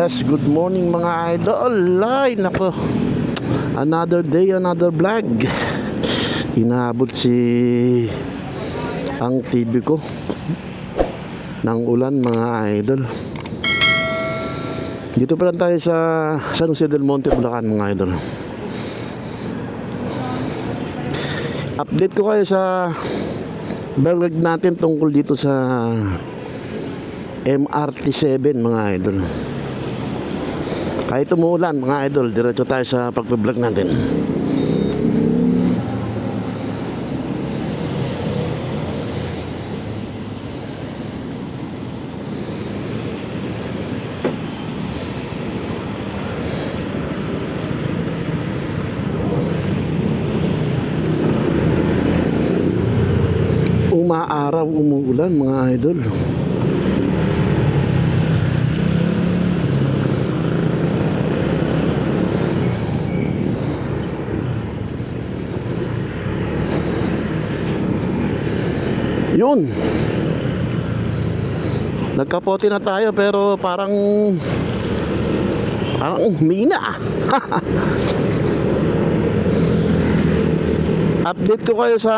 Yes, good morning mga idol. Ay, nako. Another day, another vlog. Inaabot si ang TV ko ng ulan mga idol. Dito pa lang tayo sa San Jose del Monte, Bulacan mga idol. Update ko kayo sa vlog natin tungkol dito sa MRT7 mga idol. Kahit umuulan mga idol, diretso tayo sa pagbablog natin. Umaaraw, umuulan mga idol. Yun, nagkapote na tayo pero parang humina. Update ko kayo sa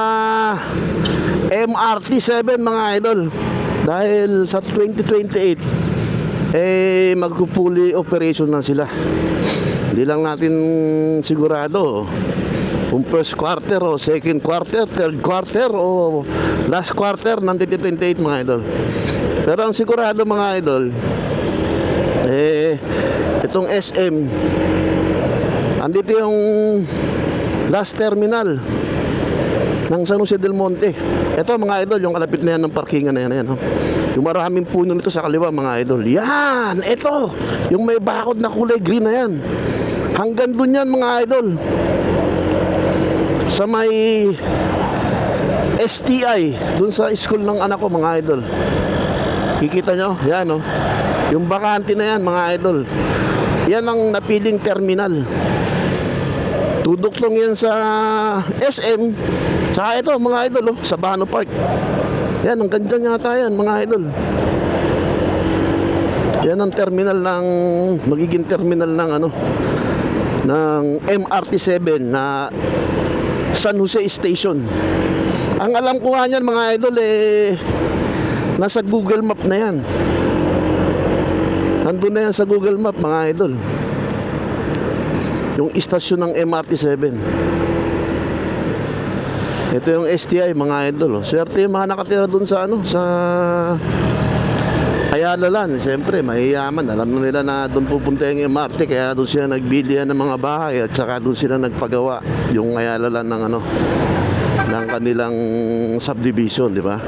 MRT7 mga idol. Dahil sa 2028 magpo-fully operation na sila. Hindi lang natin sigurado kung first quarter o second quarter, third quarter o last quarter ng 2028 mga idol. Pero ang sigurado mga idol, itong SM, andito yung last terminal ng San Jose del Monte. Ito mga idol, yung kalapit na yan ng parkingan na yan, oh. Yung maraming puno nito sa kaliwa mga idol. Yan, ito, yung may bakod na kulay green na yan. Hanggang dun yan mga idol, sa may STI, dun sa school ng anak ko mga idol. Kikita nyo, yan oh. Yung bakante na yan mga idol, yan ang napiling terminal. Tuduktong yan sa SM. Saka ito mga idol oh, sa Bano Park. Yan, ang ganda yata yan mga idol. Yan ang terminal ng, magiging terminal ng ano, ng MRT7 na San Jose Station. Ang alam ko nga niyan mga idol nasa Google Map na yan. Nandun na yan sa Google Map mga idol, yung istasyon ng MRT7. Ito yung STI mga idol. Swerte yung mga nakatira dun sa ano, sa Ayalalan. Siyempre mahiyaman, alam na nila na doon pupunta yung MRT, kaya doon sila nagbilihan ng mga bahay at saka doon sila nagpagawa yung Ayalalan ng ano, ng kanilang subdivision, di ba?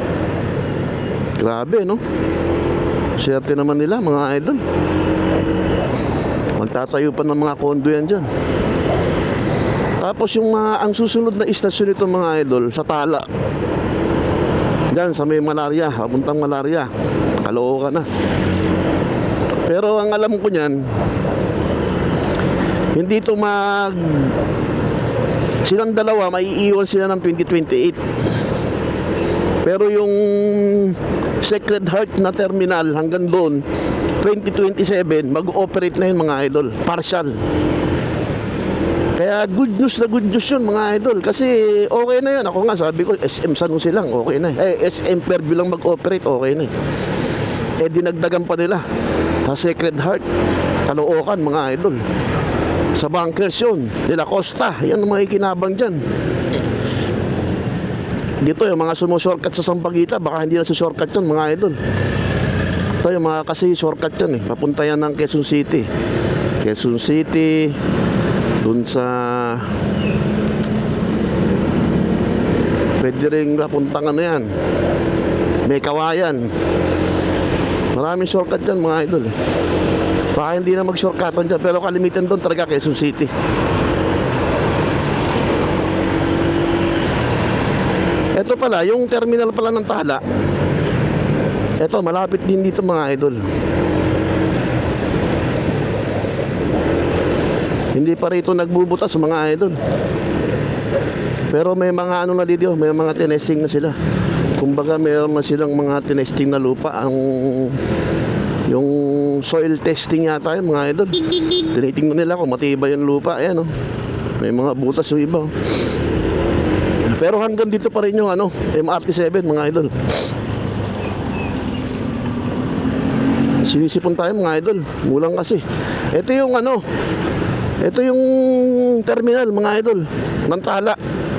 Grabe no, swerte naman nila mga idol. Magtatayo pa ng mga kondo yan dyan. Tapos yung ang susunod na istasyon nito mga idol, sa Tala, dyan sa may Malaria, papuntang Malaria, Caloocan na. Pero ang alam ko nyan, hindi ito silang dalawa, maiiwan sila ng 2028. Pero yung Sacred Heart na terminal hanggang doon 2027, mag-ooperate na yun mga idol, partial. Kaya good news na good news yun mga idol. Kasi okay na yun. Ako nga sabi ko, SM San Jose lang, okay na. SM Fairview lang mag-operate, okay na. Dinagdagan pa nila sa Sacred Heart, Caloocan mga idol. Sa Bunkers yun, De La Costa, yan ang mga ikinabang dyan. Dito yung mga sumushortcut sa Sampaguita, baka hindi na sushortcut yun mga idol. Ito yung mga kasi shortcut yan papunta yan ng Quezon City. Quezon City, dun sa pwede rin papuntang ano yan, may Kawayan. Maraming shortcut yan mga idol baka hindi na mag-shortcutan dyan, pero kalimitan doon talaga Quezon City. Ito pala, yung terminal pala ng Tala, ito malapit din dito mga idol. Hindi pa rito nagbubutas mga idol. Pero may mga ano na dito, may mga tinesting na sila. Kumbaga mayroon na silang mga tinesting na lupa. Yung soil testing yata yun mga idol. Tinitingnan nila kung matibay yung lupa. Ayan oh. May mga butas yung iba oh. Pero hanggang dito pa rin yung MRT7 mga idol. Sinisipon tayo mga idol. Mulang kasi. Ito yung ito yung terminal mga idol ng Tala.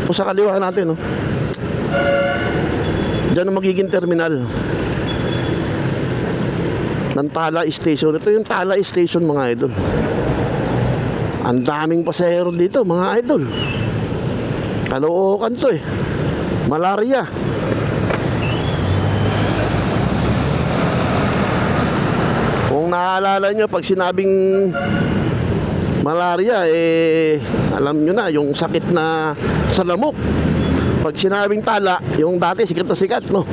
O sa kaliwa natin oh. Diyan ang magiging terminal ng Tala Station. Ito yung Tala Station mga idol. Ang daming pasahero dito mga idol. Kalookan to eh. Malaria. Kung naalala nyo, pag sinabing malaria, alam nyo na, yung sakit na sa lamok. Pag sinabing Tala, yung dati sikat na sikat, no?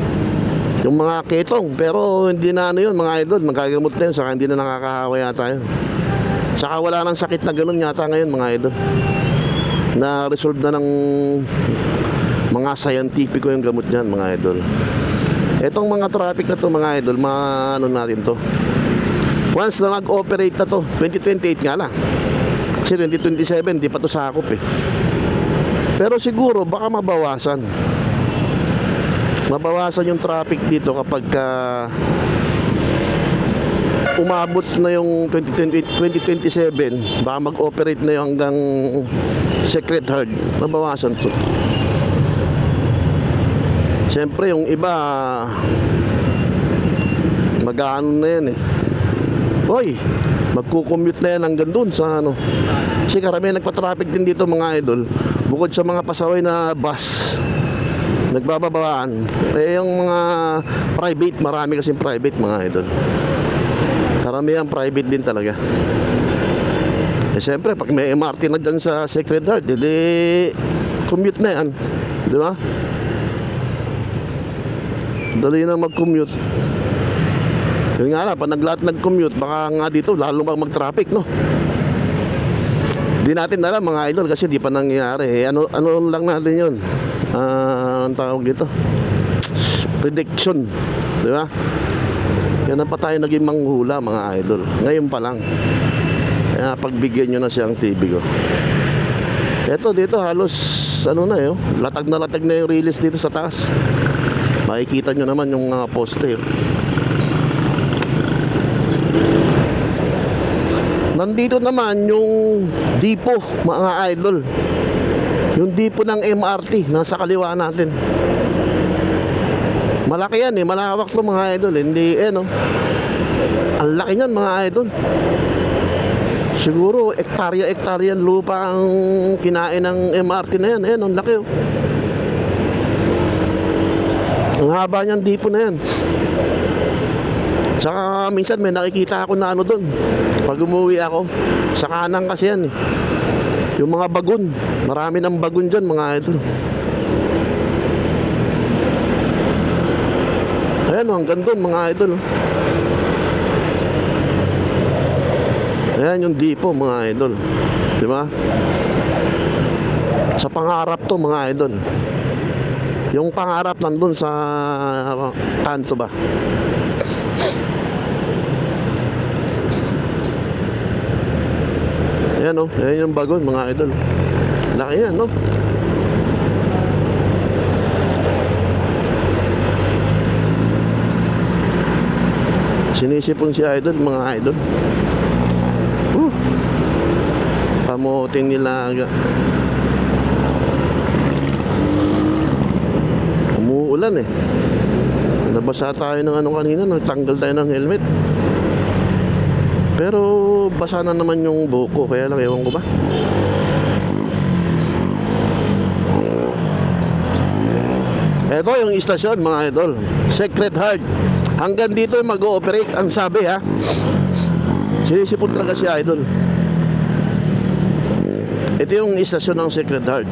Yung mga ketong. Pero hindi na yun, mga idol. Magagamot na yun, saka hindi na nakakahawa yata yun. Saka wala nang sakit na ganun yata ngayon, mga idol. Na-resolve na ng mga scientifico yung gamot dyan, mga idol. Etong mga traffic na to mga idol, natin to. Once na nag-operate na to, 2028 nga lang. Kasi 2027, di pa to sakop eh. Pero siguro, baka mabawasan. Mabawasan yung traffic dito kapag umabot na yung 2027, baka mag-operate na yung hanggang Sacred Heart. Mabawasan to. Siyempre yung iba mag-aano na yan eh. Hoy, magkukommute na yan hanggang dun sa Kasi karamihan nagpa-traffic din dito mga idol. Bukod sa mga pasaway na bus, nagbababaan. Yung mga private, marami kasing private mga idol. Karamihan private din talaga. Siyempre, pag may MRT na dyan sa Sacred Heart, commute na yan. Di ba? Dali na mag-commute. Yun nga lang, pag nag-commute, baka nga dito, lalo mag-traffic, no? Di natin alam, mga idol, kasi di pa nangyayari. Ano lang natin yun? Anong tawag dito? Prediction. Di ba? Yan na pa tayo naging manghula, mga idol. Ngayon pa lang. Kaya pagbigyan nyo na siyang TV ko. Eto dito halos latag na yung release dito sa taas. Makikita nyo naman yung mga poste yun. Nandito naman yung dipo mga idol. Yung dipo ng MRT nasa kaliwa natin. Malaki yan malawak to mga idol. Hindi ang laki niyan mga idol. Siguro ektarya lupa ang kinain ng MRT na yan. Ayan, ang laki oh. Ang haba niyan dipo na yan. Tsaka minsan may nakikita ako na doon. Pag umuwi ako, sa kanan kasi yan eh. Yung mga bagon. Marami ng bagon dyan mga idol. Ayan oh, hanggang doon mga idol oh. Ayan yung dipo mga idol. Di ba? Sa pangarap to mga idol. Yung pangarap nandun sa kanto ba? Ayan o. Ayan yung bagon mga idol. Laki yan no? Sinisipon si idol mga idol. Pamuting nilaga. Umuulan eh. Nabasa tayo ng kanina, nagtanggal tayo ng helmet. Pero basa na naman yung buhok ko, kaya lang ewan ko ba. Ito yung istasyon mga idol, Sacred Heart. Hanggang dito mag-ooperate ang sabi ha. Sinisipon talaga si idol. Ito yung istasyon ng Sacred Heart.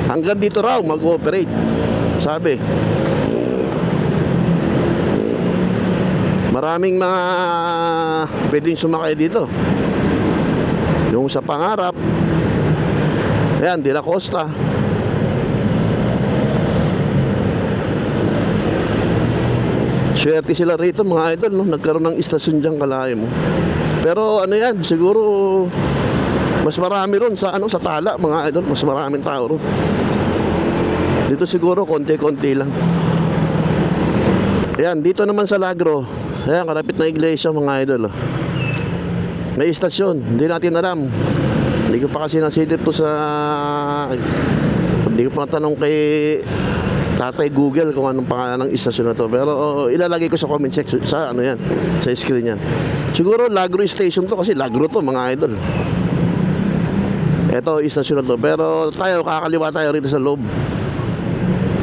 Hanggang dito raw mag-ooperate. Sabi. Maraming mga pwedeng sumakay dito. Yung sa Pangarap. Ayan, De La Costa. Swerte sila rito mga idol, no? Nagkaroon ng istasyon dyan kalahin mo. Pero ano yan, siguro mas marami ron sa ano, sa Tala mga idol, mas maraming tao ron. Dito siguro konti-konti lang. Ayan, dito naman sa Lagro, ayan, kalapit na iglesia mga idol, oh. May istasyon, hindi natin alam. Hindi ko pa kasi nasilip to sa... Hindi ko pa natanong kay Tatay Google kung anong pangalan ng istasyon na to. Pero ilalagay ko sa comment section, sa ano yan, sa screen yan. Siguro Lagro Station to kasi Lagro to mga idol. Ito istasyon na to. Pero tayo, kakaliwa tayo rito sa loob.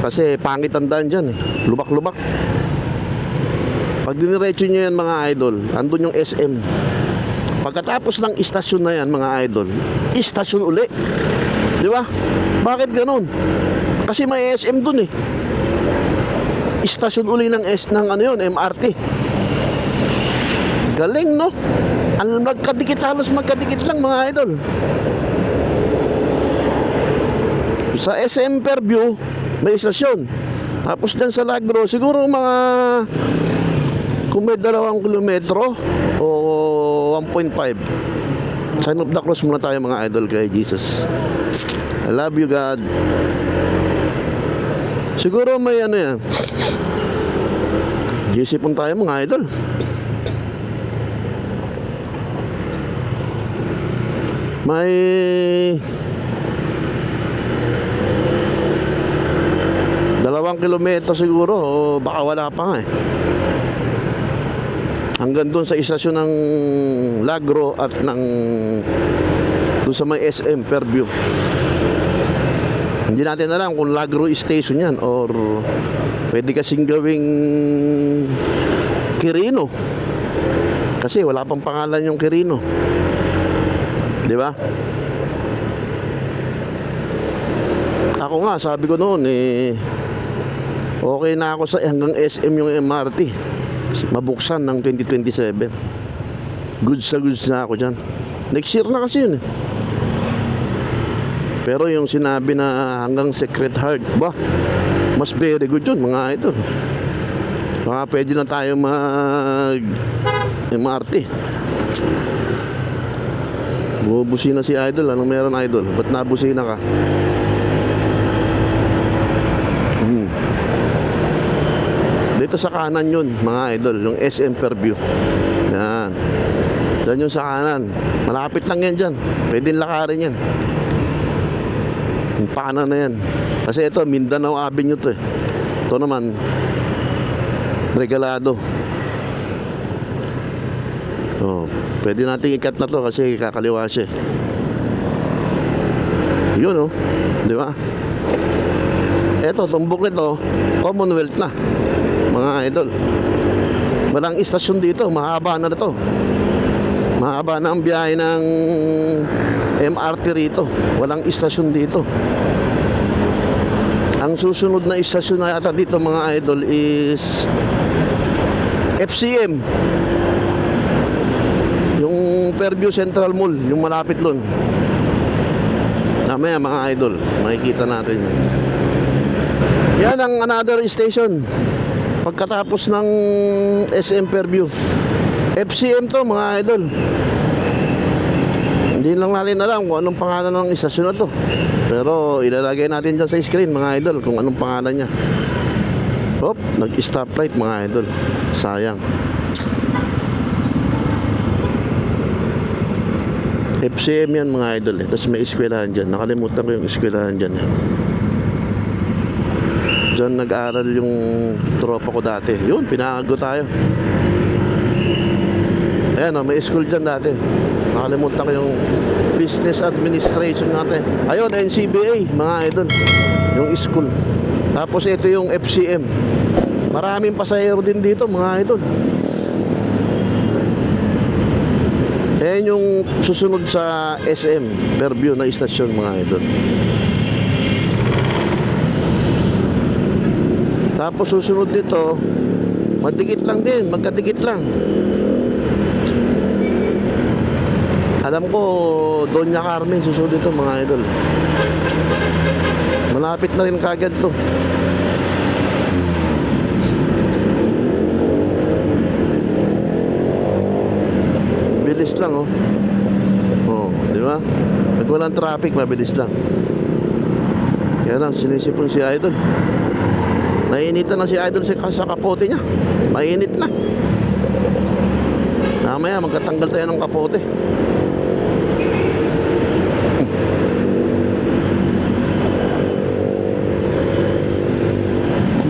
Kasi pangit ang daan dyan eh. Lubak-lubak. Pag diniretso nyo yan mga idol, andun yung SM. Pagkatapos ng istasyon na yan mga idol, istasyon uli. Di ba? Bakit ganun? Kasi may SM dun eh. Istasyon uli ng ano yun, MRT. Galing, no? Ang magkadikit, halos magkadikit lang mga idol. Sa SM Fairview, may istasyon. Tapos dyan sa Lagro, siguro mga kung may 2 kilometro o 1.5. Sign of the cross muna tayo mga idol kay Jesus. I love you God. Siguro may ano yan, gisipon tayo mga idol. May 2 kilometro siguro o baka wala pa nga eh. Hanggang doon sa istasyon ng Lagro at ng doon sa may SM Fairview. Hindi natin alam kung Lagro Station yan or pwede kasing gawing Quirino. Kasi wala pang pangalan yung Quirino. Di ba? Ako nga, sabi ko noon eh, okay na ako sa hanggang SM yung MRT. Mabuksan ng 2027. Goods na ako dyan. Next year na kasi yun eh. Pero yung sinabi na hanggang Sacred Heart, ba, mas very good yun mga idol. Baka pwede na tayo mag MRT. Bubusina si idol. Anong meron idol? Ba't nabusina ka? Dito sa kanan yun mga idol, yung SM Fairview. Yan. Yan yung sa kanan. Malapit lang yan dyan. Pwede lakarin yan. Yung paanan na yan. Kasi ito, Mindanao Avenue to eh. Ito naman, Regalado. Oh, pwede natin ikat na to kasi kakaliwa siya. Yun oh, di ba? Eto, tumbok nito, Commonwealth na. Mga idol. Walang istasyon dito, mahaba na to. Mahaba na ang biyahe ng MRT rito. Walang istasyon dito. Ang susunod na istasyon na yata dito mga idol is FCM. Yung Fairview Central Mall, yung malapit doon. Mamaya mga idol, makikita natin yan. Yan ang another station. Pagkatapos ng SM Fairview, FCM to mga idol. Hindi lang natin alam kung anong pangalan ng istasyon na to. Pero ilalagay natin dyan sa screen mga idol kung anong pangalan niya. Hop, nag-stoplight mga idol. Sayang. FCM yan mga idol eh. Tapos may eskwelahan dyan. Nakalimutan ko yung eskwelahan dyan eh. Diyan nag-aaral yung tropa ko dati. Yun, pinaago tayo. Ayan o, may school dyan dati. Nakalimutan ko yung business administration natin. Ayun, NCBA, mga idol. Yung school. Tapos ito yung FCM. Maraming pasahero din dito, mga idol. Ayan yung susunod sa SM Fairview na istasyon, mga idol. Tapos susunod dito, madikit lang din, magkadikit lang. Alam ko, Doña Carmen susunod dito mga idol. Malapit na rin kagad to. bilis lang, oh. Oh, di ba? Pag walang traffic, mabilis lang. Kaya lang, sinisipon si Idol. Nainitan na si Idol sa kapote niya. Mainit na. Mamaya, magkatanggal tayo ng kapote.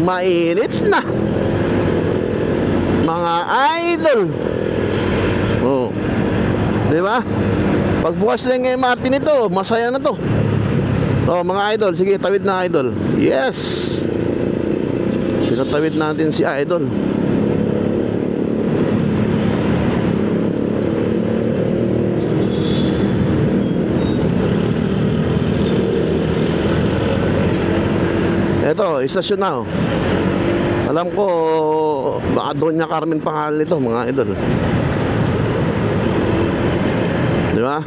Mainit na, mga idol. Oh, di ba? Pagbukas na yung MRT nito, masaya na to. Oh, mga idol, sige, tawid na idol. Yes, pinatawid natin si Idol. Ito, istasyon na, oh. Alam ko, baka Doña Carmen pangalan nito, mga idol. Di ba?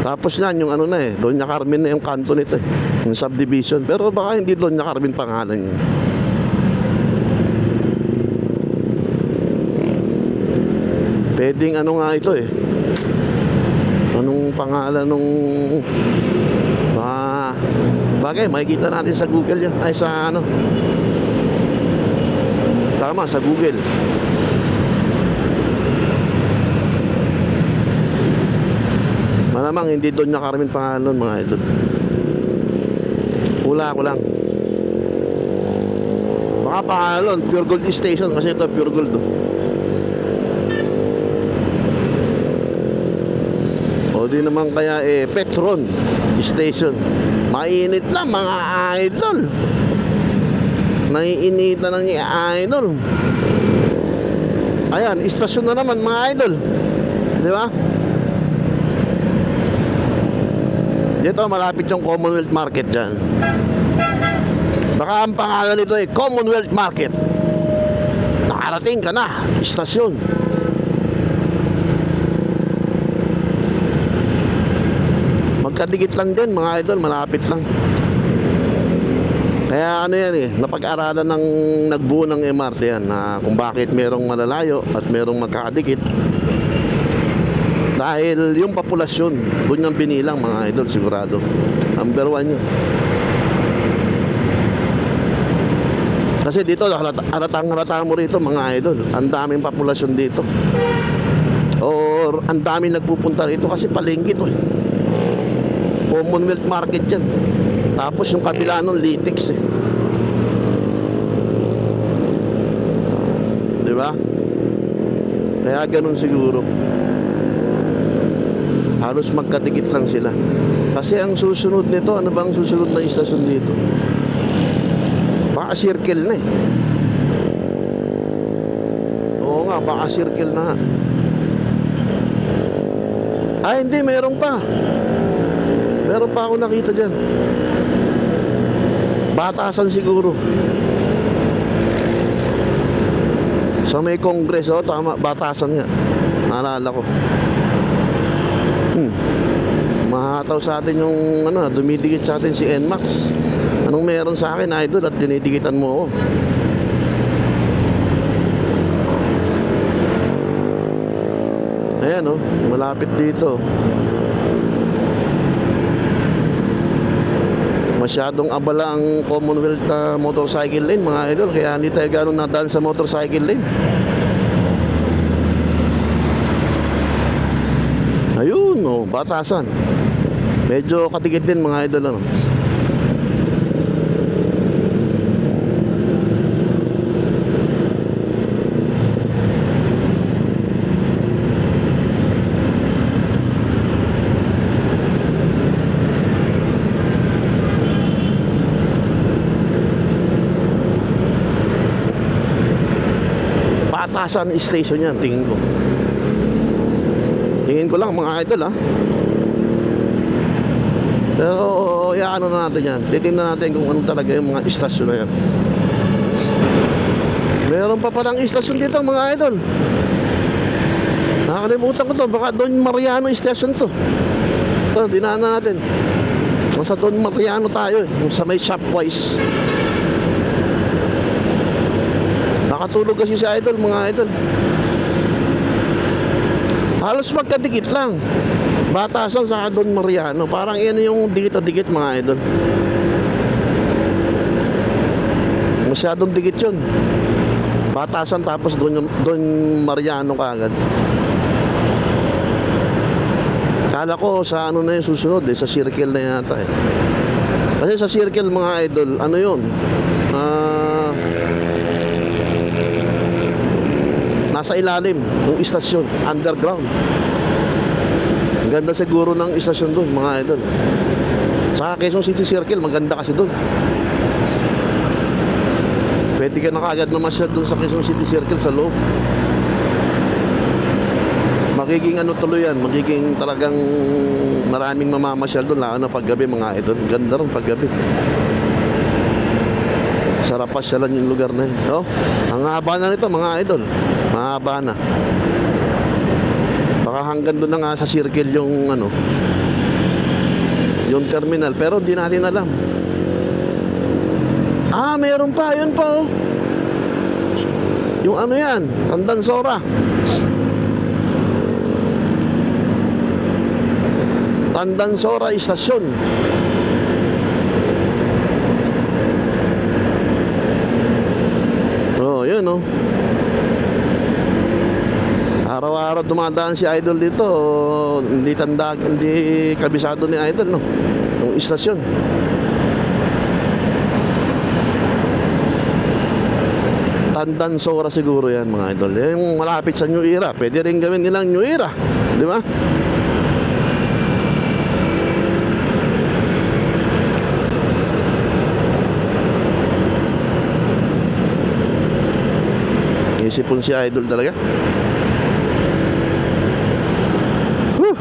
Tapos yan, yung ano na eh, Doña Carmen na yung kanto nito eh, yung subdivision. Pero baka hindi Doña Carmen pangalan yun. Pwedeng ano nga ito eh. Anong pangalan nung... Bagay, makikita natin sa Google yan. Ay, sa ano. Tama, sa Google. Malamang hindi doon niya Carmen pangalan, mga idol. Hula ko lang. Baka pangalan, Pure Gold Station. Kasi ito, Pure Gold, oh. O di naman kaya Petron Station. Mainit lang, mga idol. Naiinitan ng idol. Ayan, istasyon na naman, mga idol. Di ba? Dito malapit yung Commonwealth Market dyan. Baka ang pangalan nito ay Commonwealth Market. Nakarating ka na, istasyon. Magkadikit lang din, mga idol, malapit lang. Kaya ano yan eh, napag-aralan ng nagbuo ng MRT yan na kung bakit merong malalayo at merong magkakadikit. Dahil yung populasyon, doon yung binilang, mga idol, sigurado. Number 1 yun. Kasi dito, halatang mo rito, mga idol, ang daming populasyon dito. Or ang daming nagpupunta rito kasi palengke to eh. Commonwealth Market yan. Tapos yung kabila nun, Litex eh. Diba? Kaya ganun siguro. Halos magkadikit lang sila. Kasi ang susunod nito, ano bang susunod na istasyon dito? Baka circle na eh. Oo nga, baka circle na. Ay hindi, meron pa. Meron pa ako nakita dyan. Batasan siguro. Sa may Congress, oh, tama, Batasan nga. Naalala ko. Mahataw sa atin yung ano, dumidikit sa atin si NMAX. Anong meron sa akin, idol, at dinidikitan mo ako? Ayan, oh, malapit dito. Masyadong abala ang Commonwealth motorcycle lane, mga idol. Kaya hindi tayo gano'ng nadaan sa motorcycle lane. Ayun, oh, Batasan. Medyo katikit din, mga idol, ano. Batasan station yan, tingin ko. Tingin ko lang, mga idol, ha. Pero ano na natin yan. Titingnan natin kung anong talaga yung mga istasyon na yan. Meron pa palang istasyon dito, mga idol. Nakakalimutan ko to. Baka Don Mariano Station to. Ito, dinaanan natin. Sa Don Mariano tayo eh. Sa may Shopwise. Nakatulog kasi si idol, mga idol. Halos magkadikit lang. Batasan sa Don Mariano. Parang yan yung dikit na dikit mga idol. Masyadong dikit yun. Batasan tapos Don Mariano kaagad. Kala ko sa ano na yung susunod sa circle na yata eh. Kasi sa circle mga idol, ano yun? Nasa ilalim ng istasyon, underground. Ang ganda siguro ng istasyon doon mga idol. Sa Quezon City Circle, maganda kasi doon. Pwede ka na kaagad na masyad doon sa Quezon City Circle sa loob. Magiging ano tuloy yan, magiging talagang maraming mamamasyal doon, lalo na paggabi mga idol. Ganda rin paggabi. Sarap pasyalan yung lugar na yun. Oh, ang haba na nito mga idol. Mahaba na. Baka hanggang doon na nga sa circle yung ano, yung terminal, pero hindi natin alam. Meron pa, yun pa oh. Yung ano yan, Tandansora. Tandansora Istasyon. Oh, yun oh. Araw-araw dumadaan si Idol dito. Hindi kabisado ni Idol, no? Yung istasyon. Tandansora siguro yan mga Idol. Yung malapit sa New Era. Pwede rin gawin nilang New Era, di ba? Isipon si Idol talaga. Whew.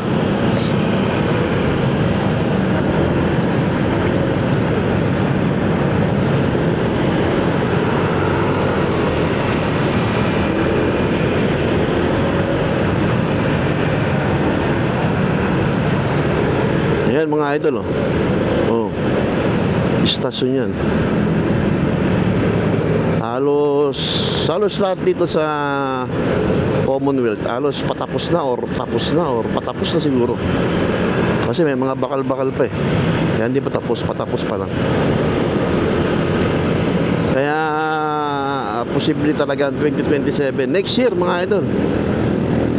Ayan mga idol oh. Oh. Istasyon yan. Halos lahat dito sa Commonwealth halos patapos na or patapos na siguro. Kasi may mga bakal-bakal pa eh. Kaya hindi patapos pa lang. Kaya posible talaga 2027 next year mga idol.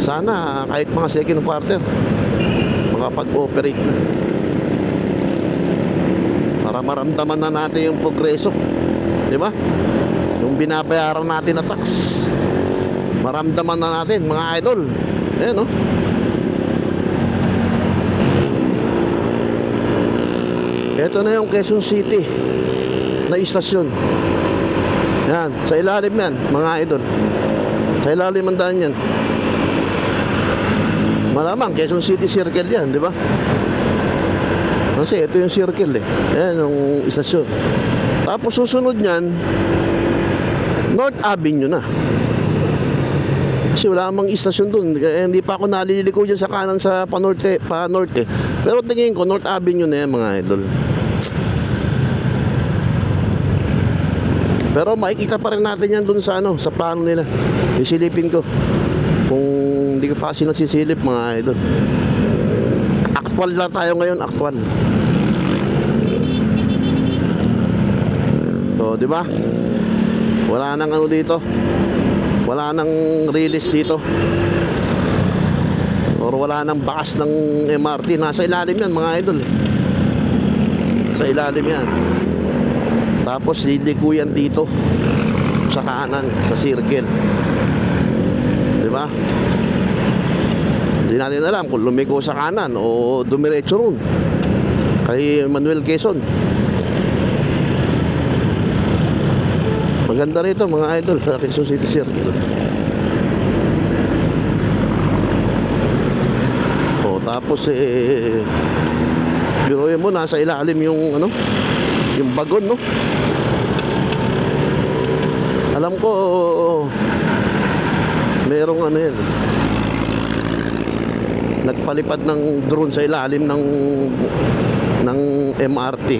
Sana kahit mga second quarter makapag-operate na. Para maramdaman na natin yung progreso. Di ba? Yung binabayaran natin na tax, maramdaman na natin mga idol. Ayan no. Ito na yung Quezon City na istasyon. Yan, sa ilalim yan mga idol. Sa ilalim ang daan yan. Malamang Quezon City Circle yan, di ba? Kasi ito yung circle eh. Ayan yung istasyon. Tapos susunod nyan North Avenue na. Kasi wala namang istasyon dun. Hindi pa ako naliliko dyan sa kanan sa panorte. Pero tingin ko North Avenue na yan mga idol. Pero makikita pa rin natin yan dun sa ano, sa plano nila. Isilipin ko. Kung hindi ko pa kasi nasisilip mga idol. Actual lang tayo ngayon, actual. So, di ba? Wala nang ano dito. Wala nang release dito. Or wala nang bakas ng MRT. Nasa ilalim yan mga idol. Sa ilalim yan. Tapos liliko yan dito sa kanan, sa circle. Di ba? Hindi natin alam kung lumiko sa kanan o dumiretso ron kay Manuel Quezon. Maganda rito mga idol sa Quezon City Circle. O tapos biruin mo nasa ilalim yung ano, yung bagon no. Alam ko merong ano yan, nagpalipad ng drone sa ilalim ng MRT.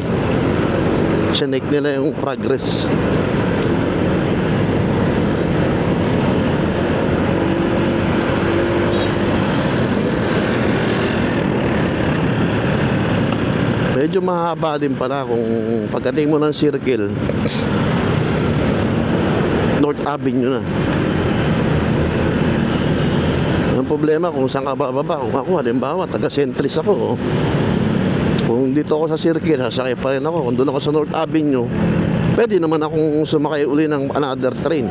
Sinek nila yung progress. Medyo mahaba din pala kung pagdating mo ng circle, North Avenue na. Ang problema kung saan ka bababa. Kung ako, halimbawa, taga-sentris ako. Kung dito ako sa circle, sasakay pa rin ako. Kung doon ako sa North Avenue, pwede naman akong sumakay uli ng another train.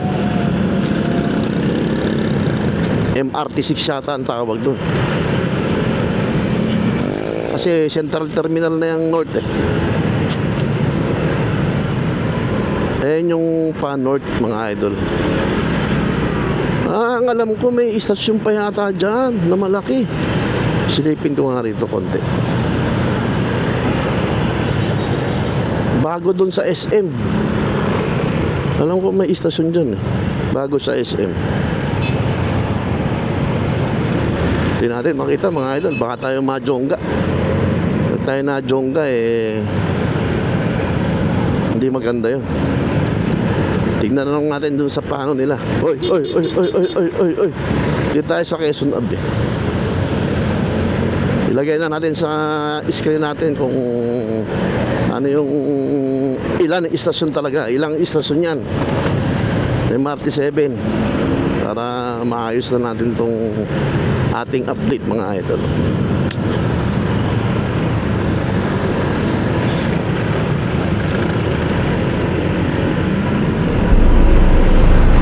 MRT6 yata ang tawag doon. Kasi central terminal na yung north eh. Ayan yung pa-north mga idol. Ang alam ko may istasyon pa yata dyan na malaki. Silipin ko nga rito konti. Bago dun sa SM. Alam ko may istasyon dyan eh. Bago sa SM. Hindi natin makita mga idol. Baka tayo majongga. Pag tayo na jongga eh, hindi maganda yun. Tignan na lang natin dun sa paano nila. Oy. Dito tayo sa Quezon Ave. Ilagay na natin sa screen natin kung ano yung ilan istasyon talaga. Ilang istasyon yan. MRT7. Para maayos na natin tong ating update mga idol.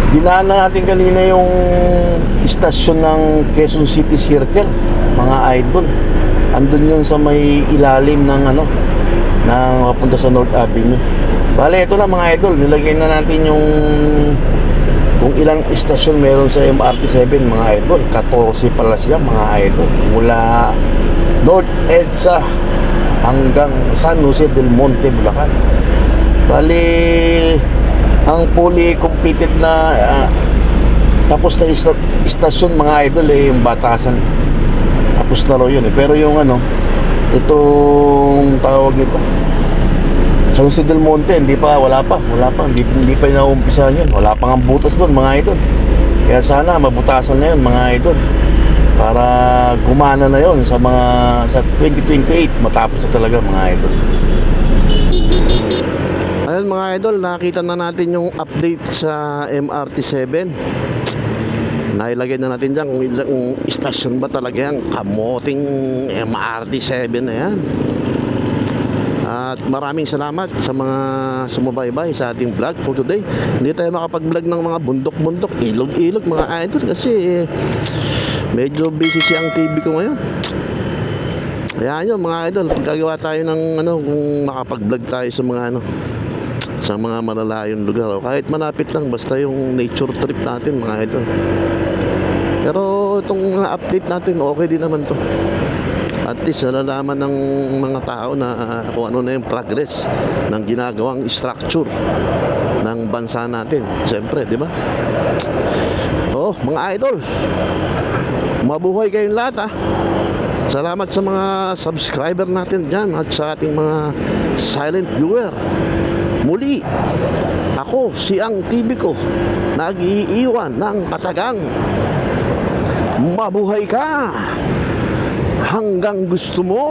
Dinaan na natin kanina yung istasyon ng Quezon City Circle, mga idol. Andun yun sa may ilalim ng ng papunta sa North Avenue. Bale, ito na mga idol, nilagay na natin yung kung ilang istasyon meron sa MRT7 mga idol. 14 pala siya mga idol. Mula North EDSA hanggang San Jose del Monte, Bulacan. Bale, ang fully completed na tapos na istasyon mga idol yung Batasan. Tapos na ro yun eh. Pero yung itong tawag nito San Jose del Monte, wala pa hindi pa inaumpisahan yun. Wala pang ang butas doon mga idol. Kaya sana mabutasan na yun mga idol para gumana na yun sa 2028 matapos na talaga mga idol. Ayan mga idol, nakita na natin yung update sa MRT7. Nailagay na natin dyan kung ilang istasyon ba talaga yan. Kamoting MRT7 na yan. At maraming salamat sa mga sumubaybay sa ating vlog for today. Hindi tayo makapag-vlog ng mga bundok-bundok, ilog-ilog mga idol kasi medyo busy siyang TV ko ngayon. Ayan yun mga idol, pagkagawa tayo ng kung makapag-vlog tayo sa mga sa mga malalayong lugar o kahit malapit lang, basta yung nature trip natin mga idol. Pero itong mga update natin okay din naman to. At least nalalaman ng mga tao na kung ano na yung progress ng ginagawang structure ng bansa natin. Siyempre, di ba? Oh, mga idol, mabuhay kayong lahat Salamat sa mga subscriber natin dyan at sa ating mga silent viewer. Muli, ako si Ang TV ko, nag-iiwan ng katagang mabuhay ka hanggang gusto mo.